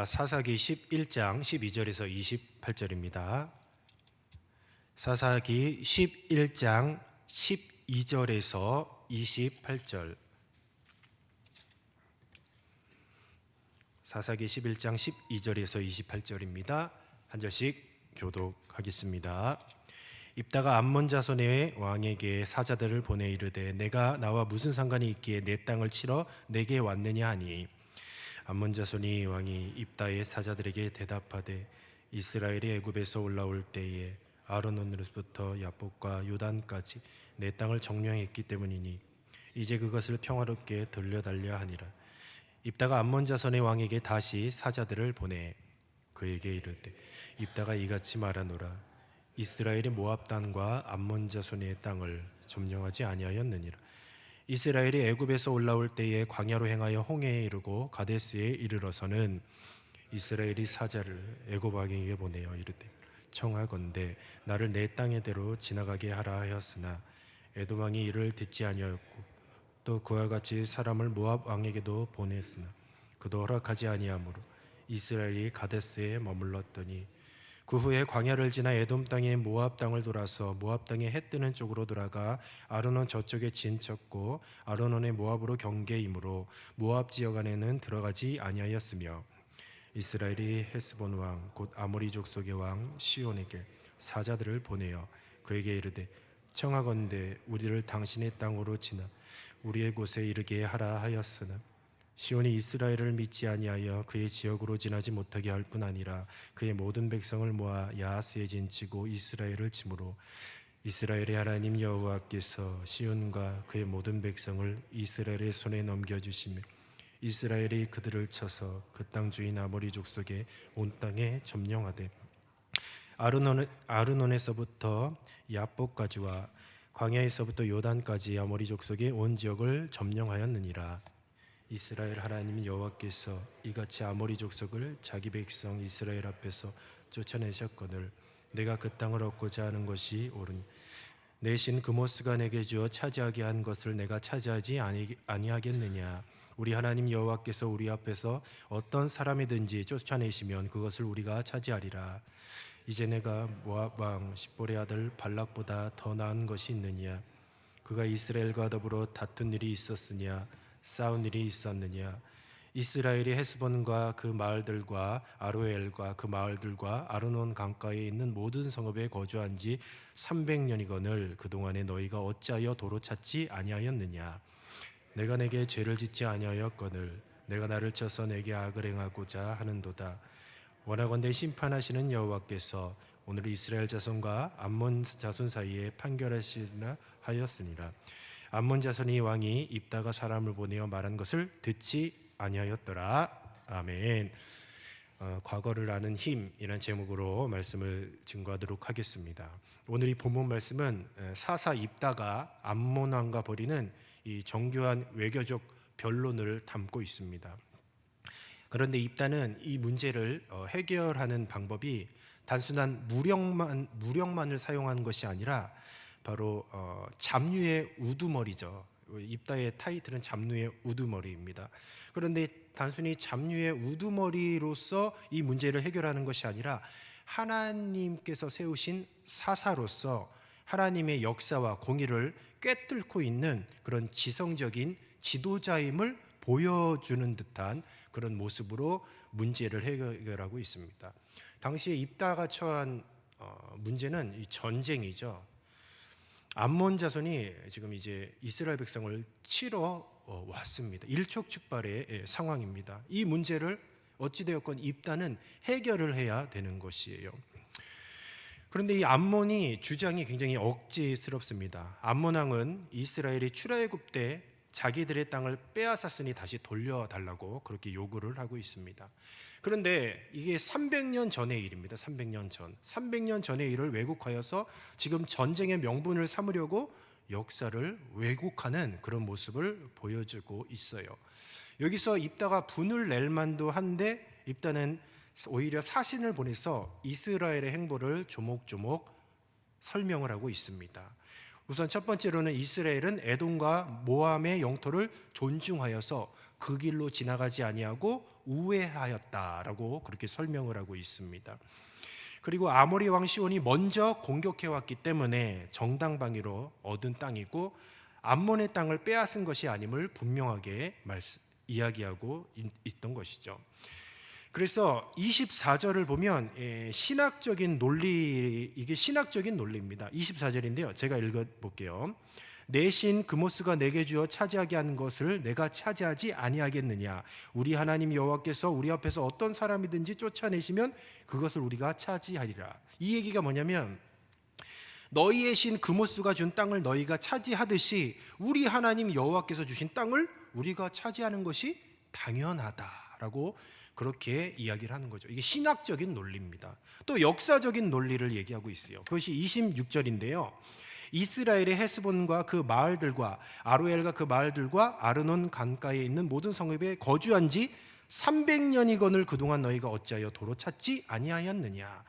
사사기 11장 12절에서 28절입니다. 사사기 11장 12절에서 28절. 사사기 11장 12절에서 28절입니다. 한 절씩 교독하겠습니다. 입다가 암몬 자손의 왕에게 사자들을 보내 이르되 내가 나와 무슨 상관이 있기에 내 땅을 치러 내게 왔느냐 하니 암몬 자손이 왕이 입다의 사자들에게 대답하되 이스라엘이 애굽에서 올라올 때에 아르논으로부터 야복과 요단까지 내 땅을 정령했기 때문이니 이제 그것을 평화롭게 돌려달려 하니라. 입다가 암몬 자손의 왕에게 다시 사자들을 보내 그에게 이르되 입다가 이같이 말하노라. 이스라엘이 모압 땅과 암몬 자손의 땅을 점령하지 아니하였느니라. 이스라엘이 애굽에서 올라올 때에 광야로 행하여 홍해에 이르고 가데스에 이르러서는 이스라엘이 사자를 애굽 왕에게 보내어 이르되 청하건대 나를 내 땅에대로 지나가게 하라 하였으나 에돔 왕이 이를 듣지 아니하였고 또 그와 같이 사람을 모압 왕에게도 보냈으나 그도 허락하지 아니하므로 이스라엘이 가데스에 머물렀더니 그 후에 광야를 지나 에돔 땅의 모압 땅을 돌아서 모압 땅의 해 뜨는 쪽으로 돌아가 아르논 저쪽에 진쳤고 아르논의 모압으로 경계이므로 모압 지역 안에는 들어가지 아니하였으며 이스라엘이 헤스본 왕 곧 아모리 족속의 왕 시온에게 사자들을 보내어 그에게 이르되 청하건대 우리를 당신의 땅으로 지나 우리의 곳에 이르게 하라 하였으나 시온이 이스라엘을 믿지 아니하여 그의 지역으로 지나지 못하게 할 뿐 아니라 그의 모든 백성을 모아 야하스에 진치고 이스라엘을 치므로 이스라엘의 하나님 여호와께서 시온과 그의 모든 백성을 이스라엘의 손에 넘겨주시며 이스라엘이 그들을 쳐서 그 땅 주인 아모리 족속의 온 땅에 점령하되 아르논에서부터 야복까지와 광야에서부터 요단까지 아모리 족속의 온 지역을 점령하였느니라. 이스라엘 하나님 여호와께서 이같이 아모리 족속을 자기 백성 이스라엘 앞에서 쫓아내셨거늘 내가 그 땅을 얻고자 하는 것이 옳으니 내 신 그모스가 내게 주어 차지하게 한 것을 내가 차지하지 아니하겠느냐. 우리 하나님 여호와께서 우리 앞에서 어떤 사람이든지 쫓아내시면 그것을 우리가 차지하리라. 이제 내가 모압 왕 십볼의 아들 발락보다 더 나은 것이 있느냐. 그가 이스라엘과 더불어 다툰 일이 있었으냐 싸운 일이 있었느냐. 이스라엘이 헤스본과 그 마을들과 아로엘과 그 마을들과 아르논 강가에 있는 모든 성읍에 거주한 지 300년이거늘 그동안에 너희가 어찌하여 도로 찾지 아니하였느냐. 내가 내게 죄를 짓지 아니하였거늘 내가 나를 쳐서 내게 악을 행하고자 하는도다. 원하건대 심판하시는 여호와께서 오늘 이스라엘 자손과 암몬 자손 사이에 판결하시나 하였으니라. 암몬 자손이 왕이 입다가 사람을 보내어 말한 것을 듣지 아니하였더라. 아멘. 과거를 아는 힘이라는 제목으로 말씀을 증거하도록 하겠습니다. 오늘 이 본문 말씀은 사사 입다가 암몬 왕과 벌이는 이 정교한 외교적 변론을 담고 있습니다. 그런데 입다는 이 문제를 해결하는 방법이 단순한 무력만을 사용한 것이 아니라 바로 잡류의 우두머리죠. 입다의 타이틀은 잡류의 우두머리입니다. 그런데 단순히 잡류의 우두머리로서 이 문제를 해결하는 것이 아니라 하나님께서 세우신 사사로서 하나님의 역사와 공의를 꿰뚫고 있는 그런 지성적인 지도자임을 보여주는 듯한 그런 모습으로 문제를 해결하고 있습니다. 당시에 입다가 처한 문제는 이 전쟁이죠. 암몬 자손이 지금 이제 이스라엘 백성을 치러 왔습니다. 일촉즉발의 상황입니다. 이 문제를 어찌되었건 입다는 해결을 해야 되는 것이에요. 그런데 이 암몬이 주장이 굉장히 억지스럽습니다. 암몬 왕은 이스라엘이 출애굽 때 자기들의 땅을 빼앗았으니 다시 돌려달라고 그렇게 요구를 하고 있습니다. 그런데 이게 300년 전의 일입니다. 300년 전의 일을 왜곡하여서 지금 전쟁의 명분을 삼으려고 역사를 왜곡하는 그런 모습을 보여주고 있어요. 여기서 입다가 분을 낼 만도 한데 입다는 오히려 사신을 보내서 이스라엘의 행보를 조목조목 설명을 하고 있습니다. 우선 첫 번째로는 이스라엘은 에돔과 모함의 영토를 존중하여서 그 길로 지나가지 아니하고 우회하였다라고 그렇게 설명을 하고 있습니다. 그리고 아모리 왕 시온이 먼저 공격해 왔기 때문에 정당방위로 얻은 땅이고 암몬의 땅을 빼앗은 것이 아님을 분명하게 이야기하고 있던 것이죠. 그래서 24절을 보면 신학적인 논리, 이게 신학적인 논리입니다. 24절인데요. 제가 읽어볼게요. 내 신 그모스가 내게 주어 차지하게 하는 것을 내가 차지하지 아니하겠느냐. 우리 하나님 여호와께서 우리 앞에서 어떤 사람이든지 쫓아내시면 그것을 우리가 차지하리라. 이 얘기가 뭐냐면 너희의 신 그모스가 준 땅을 너희가 차지하듯이 우리 하나님 여호와께서 주신 땅을 우리가 차지하는 것이 당연하다라고 그렇게 이야기를 하는 거죠. 이게 신학적인 논리입니다. 또 역사적인 논리를 얘기하고 있어요. 그것이 26절인데요. 이스라엘의 헤스본과 그 마을들과 아로엘과 그 마을들과 아르논 강가에 있는 모든 성읍에 거주한 지 300년이거늘 그동안 너희가 어찌하여 도로 찾지 아니하였느냐.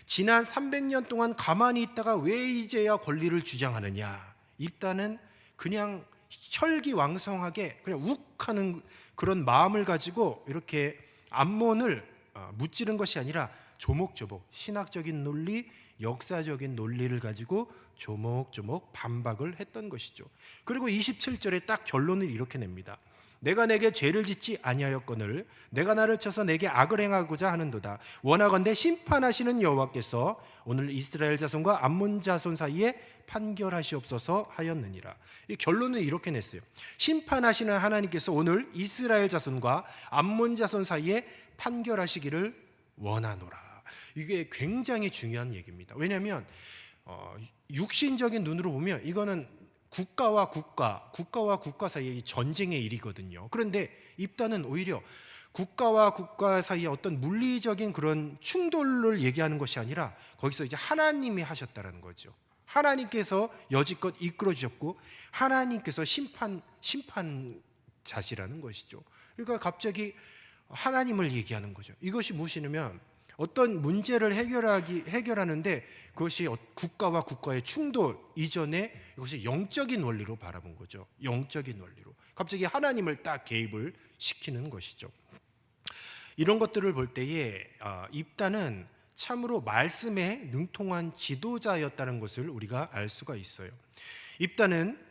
지난 300년 동안 가만히 있다가 왜 이제야 권리를 주장하느냐. 일단은 그냥 혈기왕성하게 그냥 욱하는 그런 마음을 가지고 이렇게 암몬을 무찌른 것이 아니라 조목조목 신학적인 논리, 역사적인 논리를 가지고 조목조목 반박을 했던 것이죠. 그리고 27절에 딱 결론을 이렇게 냅니다. 내가 내게 죄를 짓지 아니하였거늘 내가 나를 쳐서 내게 악을 행하고자 하는도다. 원하건대 심판하시는 여호와께서 오늘 이스라엘 자손과 암몬 자손 사이에 판결하시옵소서 하였느니라. 이 결론을 이렇게 냈어요. 심판하시는 하나님께서 오늘 이스라엘 자손과 암몬 자손 사이에 판결하시기를 원하노라. 이게 굉장히 중요한 얘기입니다. 왜냐하면 육신적인 눈으로 보면 이거는 국가와 국가 사이의 전쟁의 일이거든요. 그런데 입단은 오히려 국가와 국가 사이의 어떤 물리적인 그런 충돌을 얘기하는 것이 아니라 거기서 이제 하나님이 하셨다라는 거죠. 하나님께서 여지껏 이끌어 주셨고 하나님께서 심판자시라는 것이죠. 그러니까 갑자기 하나님을 얘기하는 거죠. 이것이 무엇이냐면 어떤 문제를 해결하는데 그것이 국가와 국가의 충돌 이전에 이것이 영적인 원리로 바라본 거죠. 영적인 원리로. 갑자기 하나님을 딱 개입을 시키는 것이죠. 이런 것들을 볼 때에 입단은 참으로 말씀에 능통한 지도자였다는 것을 우리가 알 수가 있어요. 입단은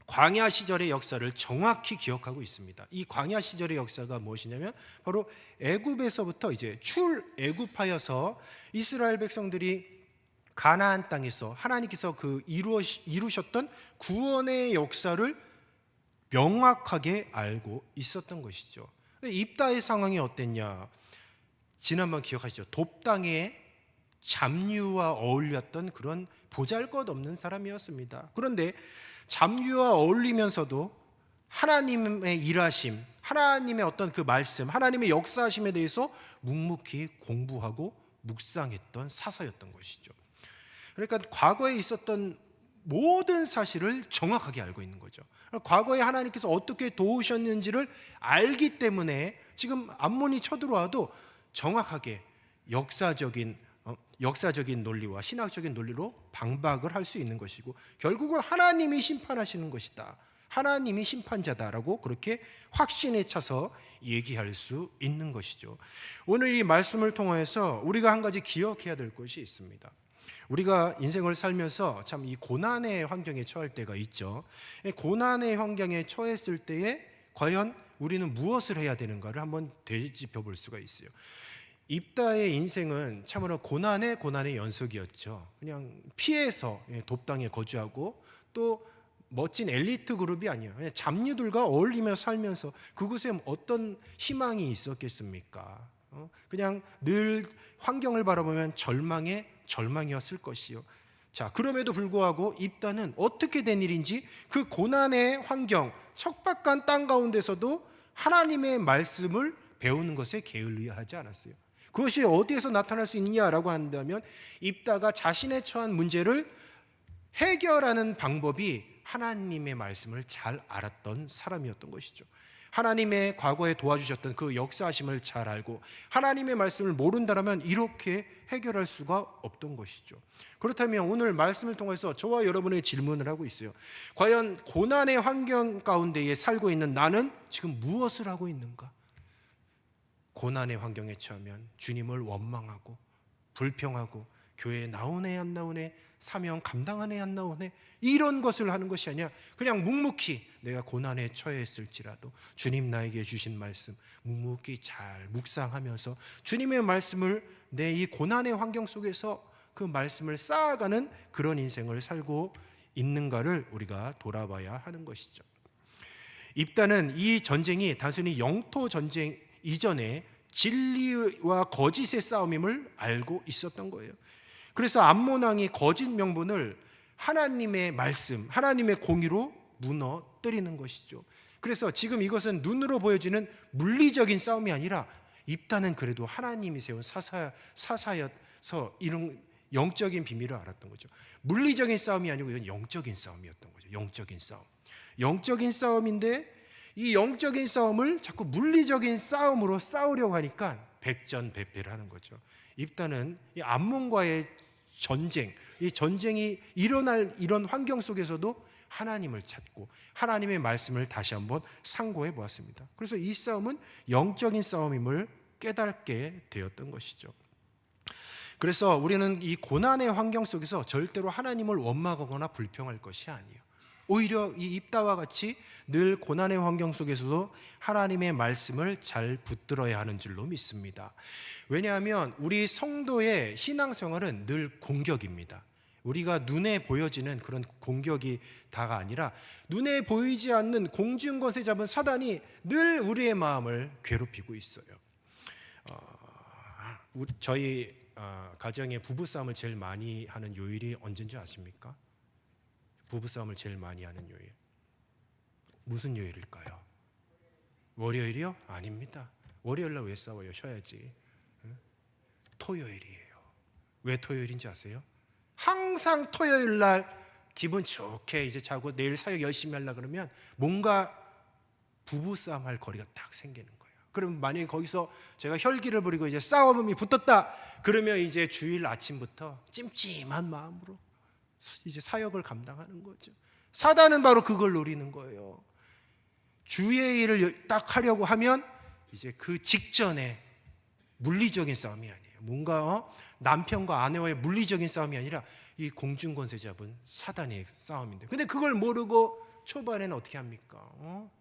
광야 시절의 역사를 정확히 기억하고 있습니다. 이 광야 시절의 역사가 무엇이냐면 바로 애굽에서부터 이제 출애굽하여서 이스라엘 백성들이 가나안 땅에서 하나님께서 그 이루셨던 구원의 역사를 명확하게 알고 있었던 것이죠. 입다의 상황이 어땠냐? 지난번 기억하시죠? 돕당에 잡류와 어울렸던 그런 보잘것없는 사람이었습니다. 그런데 잡류와 어울리면서도 하나님의 일하심, 하나님의 어떤 그 말씀, 하나님의 역사하심에 대해서 묵묵히 공부하고 묵상했던 사사였던 것이죠. 그러니까 과거에 있었던 모든 사실을 정확하게 알고 있는 거죠. 과거에 하나님께서 어떻게 도우셨는지를 알기 때문에 지금 암몬이 쳐들어와도 정확하게 역사적인 논리와 신학적인 논리로 방박을 할 수 있는 것이고 결국은 하나님이 심판하시는 것이다. 하나님이 심판자다라고 그렇게 확신에 차서 얘기할 수 있는 것이죠. 오늘 이 말씀을 통해서 우리가 한 가지 기억해야 될 것이 있습니다. 우리가 인생을 살면서 참 이 고난의 환경에 처할 때가 있죠. 고난의 환경에 처했을 때에 과연 우리는 무엇을 해야 되는가를 한번 되짚어 볼 수가 있어요. 입다의 인생은 참으로 고난의 연속이었죠. 그냥 피해서 돕당에 거주하고 또 멋진 엘리트 그룹이 아니에요. 그냥 잡류들과 어울리며 살면서 그곳에 어떤 희망이 있었겠습니까? 그냥 늘 환경을 바라보면 절망이었을 것이요. 자, 그럼에도 불구하고 입다는 어떻게 된 일인지 그 고난의 환경, 척박한 땅 가운데서도 하나님의 말씀을 배우는 것에 게을리하지 않았어요. 그것이 어디에서 나타날 수 있느냐라고 한다면 입다가 자신의 처한 문제를 해결하는 방법이 하나님의 말씀을 잘 알았던 사람이었던 것이죠. 하나님의 과거에 도와주셨던 그 역사하심을 잘 알고 하나님의 말씀을 모른다면 이렇게 해결할 수가 없던 것이죠. 그렇다면 오늘 말씀을 통해서 저와 여러분의 질문을 하고 있어요. 과연 고난의 환경 가운데에 살고 있는 나는 지금 무엇을 하고 있는가? 고난의 환경에 처하면 주님을 원망하고 불평하고 교회에 나오네 안 나오네, 사명 감당하네 안 나오네, 이런 것을 하는 것이 아니라 그냥 묵묵히 내가 고난에 처했을지라도 주님 나에게 주신 말씀 묵묵히 잘 묵상하면서 주님의 말씀을 내 이 고난의 환경 속에서 그 말씀을 쌓아가는 그런 인생을 살고 있는가를 우리가 돌아봐야 하는 것이죠. 입다는 이 전쟁이 단순히 영토 전쟁 이전에 진리와 거짓의 싸움임을 알고 있었던 거예요. 그래서 암몬 왕이 거짓 명분을 하나님의 말씀, 하나님의 공의로 무너뜨리는 것이죠. 그래서 지금 이것은 눈으로 보여지는 물리적인 싸움이 아니라 입다는 그래도 하나님이 세운 사사여서 이런 영적인 비밀을 알았던 거죠. 물리적인 싸움이 아니고 이건 영적인 싸움이었던 거죠. 영적인 싸움. 영적인 싸움인데 이 영적인 싸움을 자꾸 물리적인 싸움으로 싸우려고 하니까 백전백패를 하는 거죠. 입다는 이 암몬과의 전쟁, 이 전쟁이 일어날 이런 환경 속에서도 하나님을 찾고 하나님의 말씀을 다시 한번 상고해 보았습니다. 그래서 이 싸움은 영적인 싸움임을 깨닫게 되었던 것이죠. 그래서 우리는 이 고난의 환경 속에서 절대로 하나님을 원망하거나 불평할 것이 아니에요. 오히려 이 입다와 같이 늘 고난의 환경 속에서도 하나님의 말씀을 잘 붙들어야 하는 줄로 믿습니다. 왜냐하면 우리 성도의 신앙생활은 늘 공격입니다. 우리가 눈에 보여지는 그런 공격이 다가 아니라 눈에 보이지 않는 공중것에 잡은 사단이 늘 우리의 마음을 괴롭히고 있어요. 저희 가정에 부부싸움을 제일 많이 하는 요일이 언제인지 아십니까? 부부싸움을 제일 많이 하는 요일 무슨 요일일까요? 월요일이요? 아닙니다. 월요일날 왜 싸워요? 쉬어야지. 토요일이에요. 왜 토요일인지 아세요? 항상 토요일날 기분 좋게 이제 자고 내일 사역 열심히 하려고 그러면 뭔가 부부싸움 할 거리가 딱 생기는 거예요. 그럼 만약에 거기서 제가 혈기를 부리고 이제 싸움이 붙었다 그러면 이제 주일 아침부터 찜찜한 마음으로 이제 사역을 감당하는 거죠. 사단은 바로 그걸 노리는 거예요. 주의 일을 딱 하려고 하면 이제 그 직전에 물리적인 싸움이 아니에요. 뭔가 남편과 아내와의 물리적인 싸움이 아니라 이 공중권세 잡은 사단의 싸움인데, 근데 그걸 모르고 초반에는 어떻게 합니까?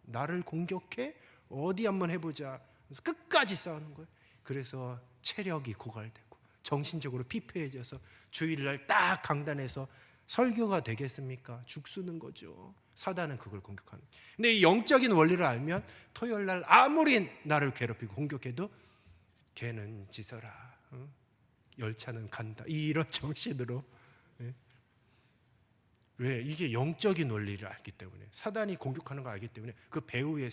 나를 공격해? 어디 한번 해보자. 그래서 끝까지 싸우는 거예요. 그래서 체력이 고갈되고 정신적으로 피폐해져서 주일날 딱 강단에서 설교가 되겠습니까? 죽쓰는 거죠. 사단은 그걸 공격하는 거예요. 근데 이 영적인 원리를 알면 토요일날 아무리 나를 괴롭히고 공격해도 걔는 지서라, 열차는 간다, 이런 정신으로. 왜? 이게 영적인 원리를 알기 때문에, 사단이 공격하는 걸 알기 때문에 그 배후의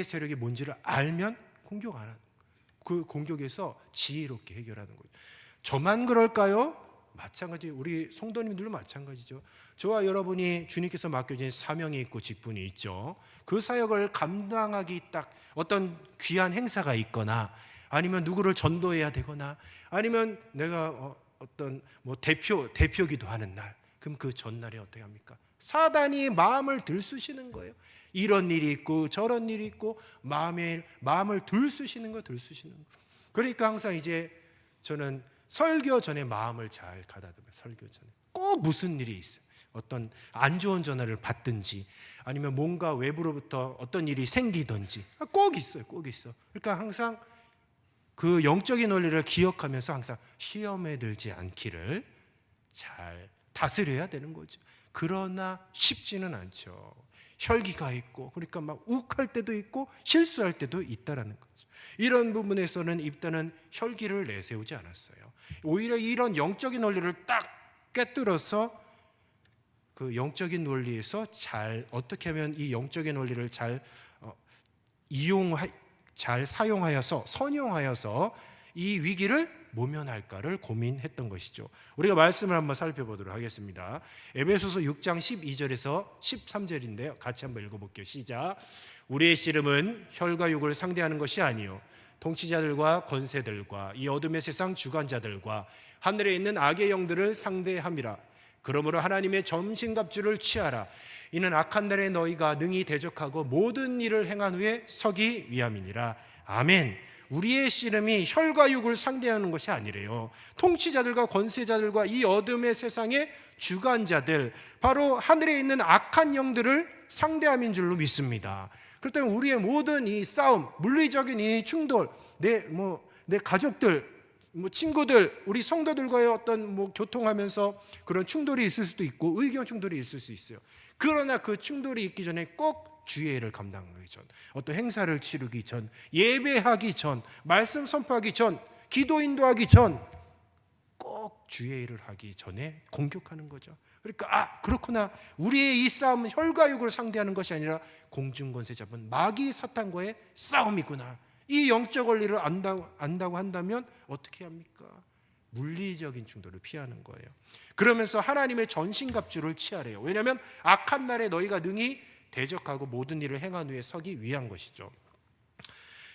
세력이 뭔지를 알면 공격 안 하는 거예요. 그 공격에서 지혜롭게 해결하는 거예요. 저만 그럴까요? 마찬가지, 우리 성도님들도 마찬가지죠. 저와 여러분이 주님께서 맡겨진 사명이 있고 직분이 있죠. 그 사역을 감당하기 딱 어떤 귀한 행사가 있거나 아니면 누구를 전도해야 되거나 아니면 내가 어떤 뭐 대표기도 하는 날, 그럼 그 전날에 어떻게 합니까? 사단이 마음을 들쑤시는 거예요. 이런 일이 있고 저런 일이 있고 마음을 들쑤시는 거. 그러니까 항상 이제 저는 설교 전에 마음을 잘 가다듬어요. 설교 전에 꼭 무슨 일이 있어요. 어떤 안 좋은 전화를 받든지 아니면 뭔가 외부로부터 어떤 일이 생기든지 꼭 있어요. 그러니까 항상 그 영적인 원리를 기억하면서 항상 시험에 들지 않기를 잘 다스려야 되는 거죠. 그러나 쉽지는 않죠. 혈기가 있고, 그러니까 막 욱할 때도 있고 실수할 때도 있다라는 거죠. 이런 부분에서는 입다는 혈기를 내세우지 않았어요. 오히려 이런 영적인 원리를 딱 꿰뚫어서 그 영적인 원리에서 잘 어떻게 하면 이 영적인 원리를 잘 사용하여서 선용하여서 이 위기를 모면할까를 고민했던 것이죠. 우리가 말씀을 한번 살펴보도록 하겠습니다. 에베소서 6장 12절에서 13절인데요. 같이 한번 읽어볼게요. 시작. 우리의 씨름은 혈과 육을 상대하는 것이 아니요 통치자들과 권세들과 이 어둠의 세상 주관자들과 하늘에 있는 악의 영들을 상대함이라. 그러므로 하나님의 전신갑주를 취하라. 이는 악한 날에 너희가 능히 대적하고 모든 일을 행한 후에 서기 위함이니라. 아멘. 우리의 씨름이 혈과 육을 상대하는 것이 아니래요. 통치자들과 권세자들과 이 어둠의 세상의 주관자들, 바로 하늘에 있는 악한 영들을 상대함인 줄로 믿습니다. 그렇다면 우리의 모든 이 싸움, 물리적인 이 충돌, 내 가족들, 친구들, 우리 성도들과의 어떤 교통하면서 그런 충돌이 있을 수도 있고 의견 충돌이 있을 수 있어요. 그러나 그 충돌이 있기 전에 꼭 주의를 감당하기 전, 어떤 행사를 치르기 전, 예배하기 전, 말씀 선포하기 전, 기도 인도하기 전, 꼭 주의를 하기 전에 공격하는 거죠. 그러니까 그렇구나, 우리의 이 싸움은 혈과 육을 상대하는 것이 아니라 공중권세 잡은 마귀 사탄과의 싸움이구나. 이 영적 원리를 안다고 한다면 어떻게 합니까? 물리적인 충돌을 피하는 거예요. 그러면서 하나님의 전신갑주를 취하래요. 왜냐하면 악한 날에 너희가 능히 대적하고 모든 일을 행한 후에 서기 위한 것이죠.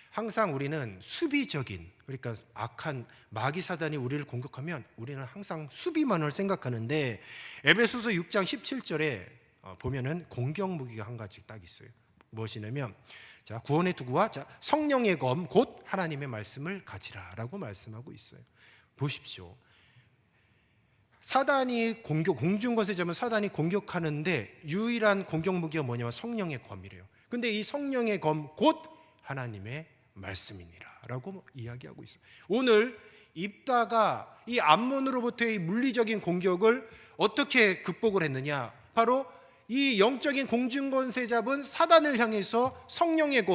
항상 우리는 수비적인, 그러니까 악한 마귀 사단이 우리를 공격하면 우리는 항상 수비만을 생각하는데, 에베소서 6장 17절에 보면은 공격 무기가 한 가지 딱 있어요. 무엇이냐면 구원의 투구와 성령의 검 곧 하나님의 말씀을 가지라라고 말씀하고 있어요. 보십시오. 사단이 공중권세 잡은 사단이 공격하는데 유일한 공격 무기가 뭐냐면 성령의 검이래요. 근데 이 성령의 검 곧 하나님의 말씀이니라 라고 이야기하고 있어요. 오늘 입다가 이 암몬으로부터의 물리적인 공격을 어떻게 극복을 했느냐, 바로 이 영적인 공중권세 잡은 사단을 향해서 성령의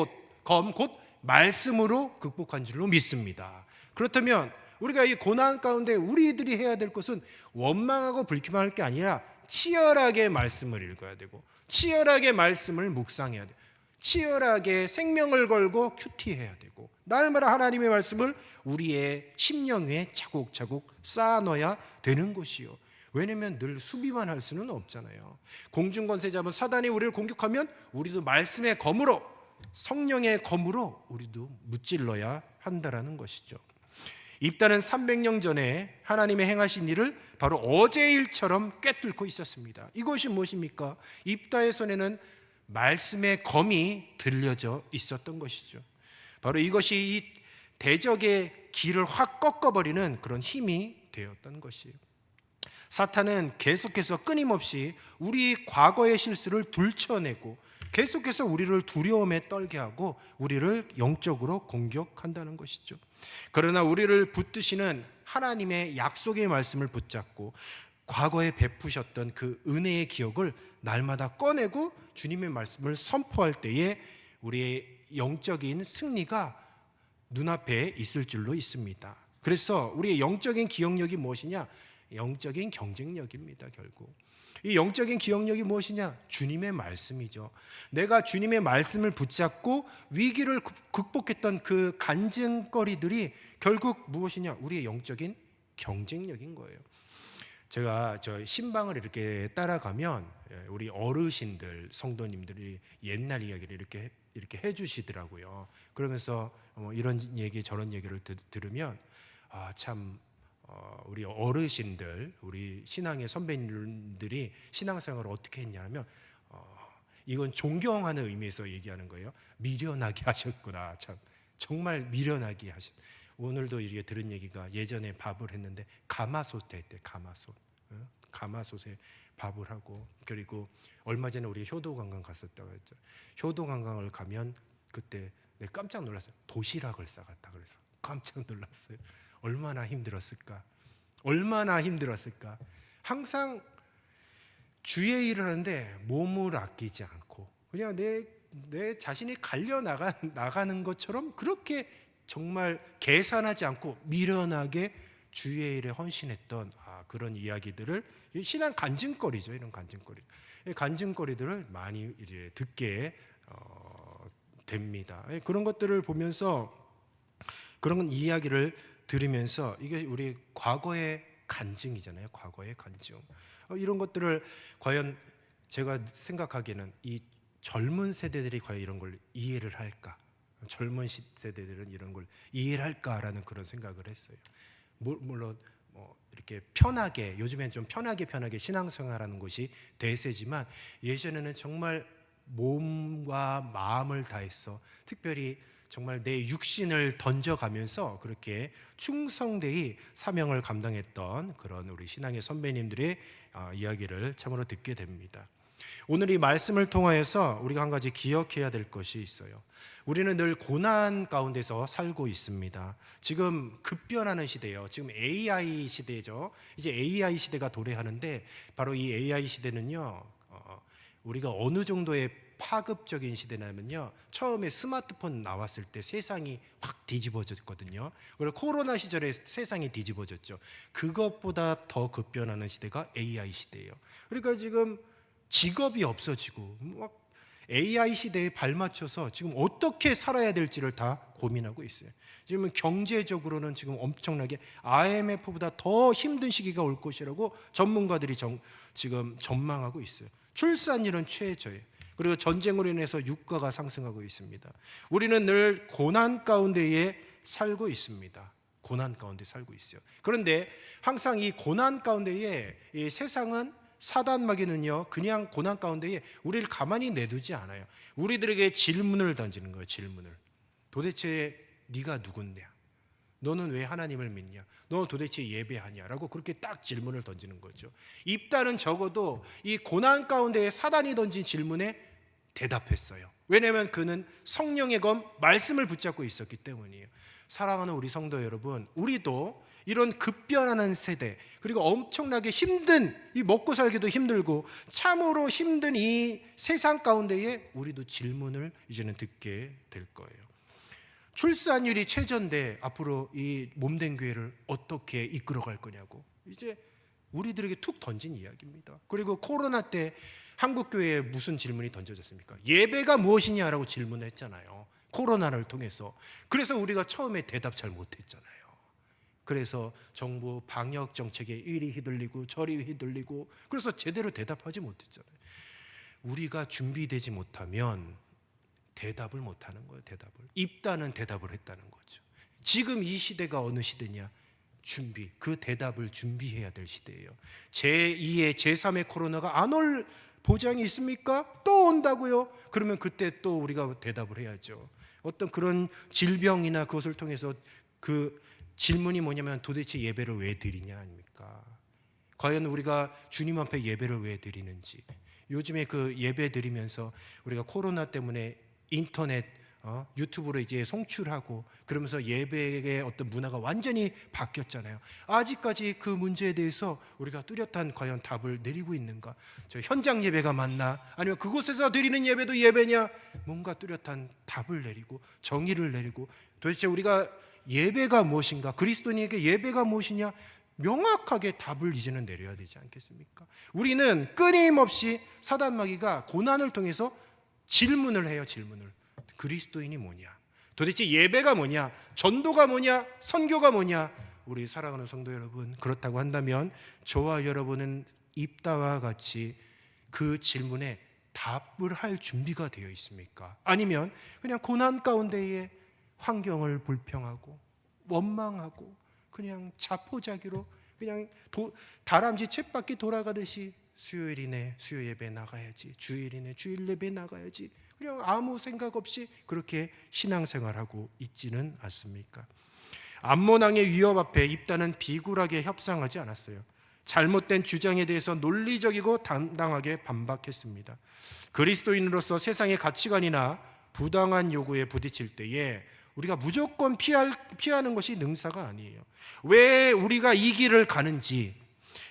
검 곧 말씀으로 극복한 줄로 믿습니다. 그렇다면 우리가 이 고난 가운데 우리들이 해야 될 것은 원망하고 불평할 게 아니라 치열하게 말씀을 읽어야 되고, 치열하게 말씀을 묵상해야 돼요. 치열하게 생명을 걸고 큐티해야 되고, 날마다 하나님의 말씀을 우리의 심령 위에 차곡차곡 쌓아넣어야 되는 것이요. 왜냐하면 늘 수비만 할 수는 없잖아요. 공중권세 잡은 사단이 우리를 공격하면 우리도 말씀의 검으로, 성령의 검으로 우리도 무찔러야 한다라는 것이죠. 입다는 300년 전에 하나님의 행하신 일을 바로 어제 일처럼 꿰뚫고 있었습니다. 이것이 무엇입니까? 입다의 손에는 말씀의 검이 들려져 있었던 것이죠. 바로 이것이 이 대적의 길을 확 꺾어버리는 그런 힘이 되었던 것이에요. 사탄은 계속해서 끊임없이 우리 과거의 실수를 들춰내고 계속해서 우리를 두려움에 떨게 하고 우리를 영적으로 공격한다는 것이죠. 그러나 우리를 붙드시는 하나님의 약속의 말씀을 붙잡고 과거에 베푸셨던 그 은혜의 기억을 날마다 꺼내고 주님의 말씀을 선포할 때에 우리의 영적인 승리가 눈앞에 있을 줄로 있습니다. 그래서 우리의 영적인 기억력이 무엇이냐? 영적인 경쟁력입니다. 결국 이 영적인 기억력이 무엇이냐? 주님의 말씀이죠. 내가 주님의 말씀을 붙잡고 위기를 극복했던 그 간증거리들이 결국 무엇이냐? 우리의 영적인 경쟁력인 거예요. 제가 저 신방을 이렇게 따라가면 우리 어르신들, 성도님들이 옛날 이야기를 이렇게 해주시더라고요. 그러면서 이런 얘기 저런 얘기를 들으면 참 우리 어르신들, 우리 신앙의 선배님들이 신앙생활을 어떻게 했냐면 이건 존경하는 의미에서 얘기하는 거예요. 미련하게 하셨구나. 참 정말 미련하게 하셨. 오늘도 이렇게 들은 얘기가, 예전에 밥을 했는데 가마솥 했대. 가마솥에 밥을 하고, 그리고 얼마 전에 우리 효도관광 갔었다고 했죠. 효도관광을 가면 그때 내가 깜짝 놀랐어요. 도시락을 싸갔다 그래서 깜짝 놀랐어요. 얼마나 힘들었을까? 얼마나 힘들었을까? 항상 주의 일을 하는데 몸을 아끼지 않고 그냥 내 자신이 갈려 나가는 것처럼 그렇게 정말 계산하지 않고 미련하게 주의 일에 헌신했던 그런 이야기들을, 신앙 간증거리죠. 이런 간증거리들을 많이 이제 듣게 됩니다. 그런 것들을 보면서, 그런 이야기를 들으면서, 이게 우리 과거의 간증이잖아요. 과거의 간증. 이런 것들을 과연 제가 생각하기에는 이 젊은 세대들이 과연 이런 걸 이해를 할까? 젊은 세대들은 이런 걸 이해를 할까라는 그런 생각을 했어요. 물론 이렇게 편하게, 요즘엔 좀 편하게 신앙생활하는 것이 대세지만, 예전에는 정말 몸과 마음을 다해서, 특별히 정말 내 육신을 던져가면서 그렇게 충성되이 사명을 감당했던 그런 우리 신앙의 선배님들의 이야기를 참으로 듣게 됩니다. 오늘 이 말씀을 통하여서 우리가 한 가지 기억해야 될 것이 있어요. 우리는 늘 고난 가운데서 살고 있습니다. 지금 급변하는 시대예요. 지금 AI 시대죠. 이제 AI 시대가 도래하는데, 바로 이 AI 시대는요, 우리가 어느 정도의 파급적인 시대냐면요, 처음에 스마트폰 나왔을 때 세상이 확 뒤집어졌거든요. 그리고 코로나 시절에 세상이 뒤집어졌죠. 그것보다 더 급변하는 시대가 AI 시대예요. 그러니까 지금 직업이 없어지고 막 AI 시대에 발맞춰서 지금 어떻게 살아야 될지를 다 고민하고 있어요. 지금은 경제적으로는 지금 엄청나게 IMF보다 더 힘든 시기가 올 것이라고 전문가들이 지금 전망하고 있어요. 출산율은 최저예요. 그리고 전쟁으로 인해서 유가가 상승하고 있습니다. 우리는 늘 고난 가운데에 살고 있습니다. 고난 가운데 살고 있어요. 그런데 항상 이 고난 가운데에 이 세상은, 사단 마귀는요, 그냥 고난 가운데에 우리를 가만히 내두지 않아요. 우리들에게 질문을 던지는 거예요. 질문을. 도대체 네가 누군데? 너는 왜 하나님을 믿냐? 너 도대체 예배하냐? 라고 그렇게 딱 질문을 던지는 거죠. 입다는 적어도 이 고난 가운데에 사단이 던진 질문에 대답했어요. 왜냐하면 그는 성령의 검, 말씀을 붙잡고 있었기 때문이에요. 사랑하는 우리 성도 여러분, 우리도 이런 급변하는 세대, 그리고 엄청나게 힘든, 이 먹고 살기도 힘들고 참으로 힘든 이 세상 가운데에 우리도 질문을 이제는 듣게 될 거예요. 출산율이 최저인데 앞으로 이 몸된 교회를 어떻게 이끌어갈 거냐고, 이제 우리들에게 툭 던진 이야기입니다. 그리고 코로나 때 한국교회에 무슨 질문이 던져졌습니까? 예배가 무엇이냐라고 질문했잖아요. 코로나를 통해서. 그래서 우리가 처음에 대답 잘 못했잖아요. 그래서 정부 방역 정책에 이리 휘둘리고 저리 휘둘리고, 그래서 제대로 대답하지 못했잖아요. 우리가 준비되지 못하면 대답을 못하는 거예요. 대답을. 입다는 대답을 했다는 거죠. 지금 이 시대가 어느 시대냐? 준비, 그 대답을 준비해야 될 시대예요. 제2의 제3의 코로나가 안 올 보장이 있습니까? 또 온다고요? 그러면 그때 또 우리가 대답을 해야죠. 어떤 그런 질병이나 그것을 통해서 그 질문이 뭐냐면, 도대체 예배를 왜 드리냐 아닙니까? 과연 우리가 주님 앞에 예배를 왜 드리는지. 요즘에 그 예배 드리면서 우리가 코로나 때문에 인터넷, 유튜브로 이제 송출하고 그러면서 예배의 어떤 문화가 완전히 바뀌었잖아요. 아직까지 그 문제에 대해서 우리가 뚜렷한 과연 답을 내리고 있는가? 저 현장 예배가 맞나? 아니면 그곳에서 드리는 예배도 예배냐? 뭔가 뚜렷한 답을 내리고 정의를 내리고, 도대체 우리가 예배가 무엇인가? 그리스도인에게 예배가 무엇이냐? 명확하게 답을 이제는 내려야 되지 않겠습니까? 우리는 끊임없이 사단 마귀가 고난을 통해서 질문을 해요. 질문을. 그리스도인이 뭐냐? 도대체 예배가 뭐냐? 전도가 뭐냐? 선교가 뭐냐? 우리 사랑하는 성도 여러분, 그렇다고 한다면 저와 여러분은 입다와 같이 그 질문에 답을 할 준비가 되어 있습니까? 아니면 그냥 고난 가운데에 환경을 불평하고 원망하고 그냥 자포자기로 그냥 다람쥐 쳇바퀴 돌아가듯이 수요일이네 수요 예배 나가야지, 주일이네 주일 예배 나가야지, 그냥 아무 생각 없이 그렇게 신앙생활하고 있지는 않습니까? 암몬왕의 위협 앞에 입다는 비굴하게 협상하지 않았어요. 잘못된 주장에 대해서 논리적이고 당당하게 반박했습니다. 그리스도인으로서 세상의 가치관이나 부당한 요구에 부딪힐 때에 우리가 무조건 피하는 것이 능사가 아니에요. 왜 우리가 이 길을 가는지,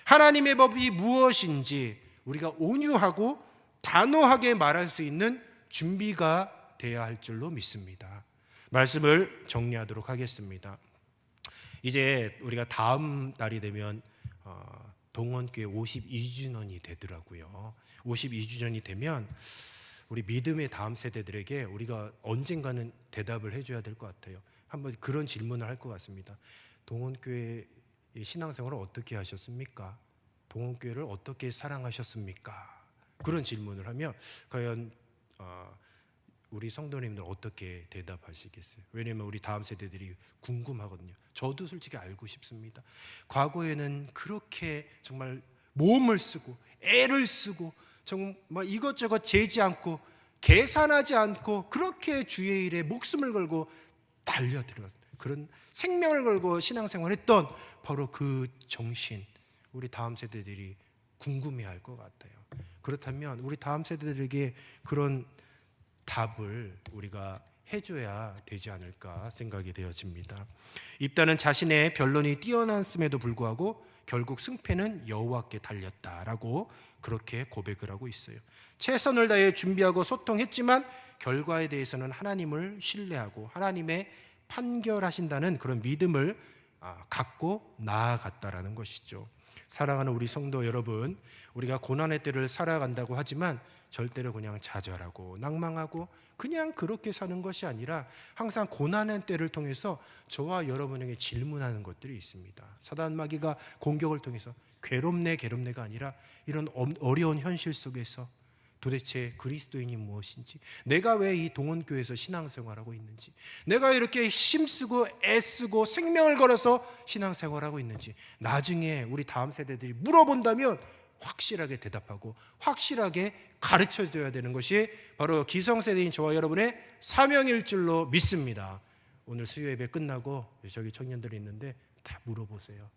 하나님의 법이 무엇인지 우리가 온유하고 단호하게 말할 수 있는 준비가 돼야 할 줄로 믿습니다. 말씀을 정리하도록 하겠습니다. 이제 우리가 다음 달이 되면 동원교회 52주년이 되더라고요. 52주년이 되면 우리 믿음의 다음 세대들에게 우리가 언젠가는 대답을 해줘야 될 것 같아요. 한번 그런 질문을 할 것 같습니다. 동원교회 신앙생활을 어떻게 하셨습니까? 동원교회를 어떻게 사랑하셨습니까? 그런 질문을 하면 과연 우리 성도님들 어떻게 대답하시겠어요? 왜냐면 우리 다음 세대들이 궁금하거든요. 저도 솔직히 알고 싶습니다. 과거에는 그렇게 정말 몸을 쓰고 애를 쓰고 정말 이것저것 재지 않고 계산하지 않고 그렇게 주의 일에 목숨을 걸고 달려들었어요. 그런 생명을 걸고 신앙생활했던 바로 그 정신, 우리 다음 세대들이 궁금해할 것 같아요. 그렇다면 우리 다음 세대들에게 그런 답을 우리가 해줘야 되지 않을까 생각이 되어집니다. 입다는 자신의 변론이 뛰어났음에도 불구하고 결국 승패는 여호와께 달렸다라고 그렇게 고백을 하고 있어요. 최선을 다해 준비하고 소통했지만 결과에 대해서는 하나님을 신뢰하고 하나님의 판결하신다는 그런 믿음을 갖고 나아갔다라는 것이죠. 사랑하는 우리 성도 여러분, 우리가 고난의 때를 살아간다고 하지만 절대로 그냥 좌절하고 낭망하고 그냥 그렇게 사는 것이 아니라 항상 고난의 때를 통해서 저와 여러분에게 질문하는 것들이 있습니다. 사단 마귀가 공격을 통해서 괴롭네가 아니라 이런 어려운 현실 속에서 도대체 그리스도인이 무엇인지, 내가 왜 이 동원교회에서 신앙생활하고 있는지, 내가 이렇게 힘쓰고 애쓰고 생명을 걸어서 신앙생활하고 있는지 나중에 우리 다음 세대들이 물어본다면 확실하게 대답하고 확실하게 가르쳐줘야 되는 것이 바로 기성세대인 저와 여러분의 사명일 줄로 믿습니다. 오늘 수요예배 끝나고 저기 청년들이 있는데 다 물어보세요.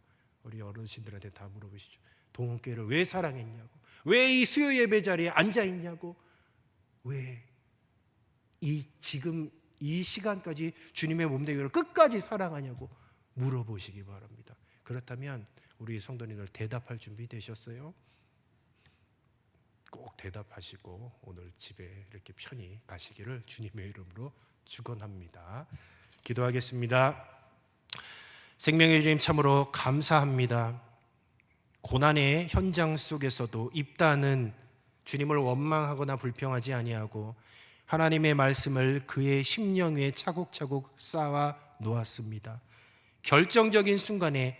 우리 어르신들한테 다 물어보시죠. 동원교회를 왜 사랑했냐고, 왜 이 수요예배 자리에 앉아있냐고, 왜 지금 이 시간까지 주님의 몸되기를 끝까지 사랑하냐고 물어보시기 바랍니다. 그렇다면 우리 성도님들 대답할 준비 되셨어요? 꼭 대답하시고 오늘 집에 이렇게 편히 가시기를 주님의 이름으로 축원합니다. 기도하겠습니다. 생명의 주님 참으로 감사합니다. 고난의 현장 속에서도 입다는 주님을 원망하거나 불평하지 아니하고 하나님의 말씀을 그의 심령 위에 차곡차곡 쌓아 놓았습니다. 결정적인 순간에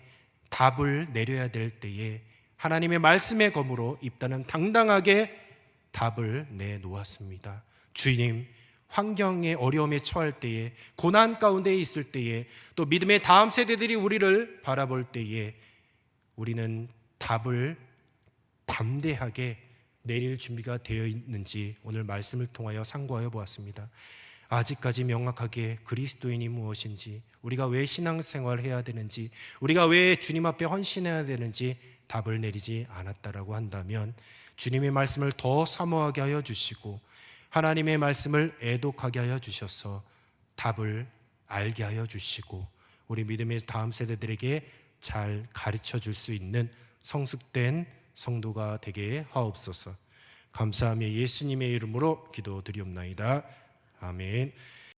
답을 내려야 될 때에 하나님의 말씀의 검으로 입다는 당당하게 답을 내놓았습니다. 주님, 환경의 어려움에 처할 때에, 고난 가운데 있을 때에, 또 믿음의 다음 세대들이 우리를 바라볼 때에 우리는 답을 담대하게 내릴 준비가 되어 있는지 오늘 말씀을 통하여 상고하여 보았습니다. 아직까지 명확하게 그리스도인이 무엇인지, 우리가 왜 신앙생활을 해야 되는지, 우리가 왜 주님 앞에 헌신해야 되는지 답을 내리지 않았다라고 한다면 주님의 말씀을 더 사모하게 하여 주시고 하나님의 말씀을 애독하게 하여 주셔서 답을 알게 하여 주시고 우리 믿음의 다음 세대들에게 잘 가르쳐 줄 수 있는 성숙된 성도가 되게 하옵소서. 감사하며 예수님의 이름으로 기도드리옵나이다. 아멘.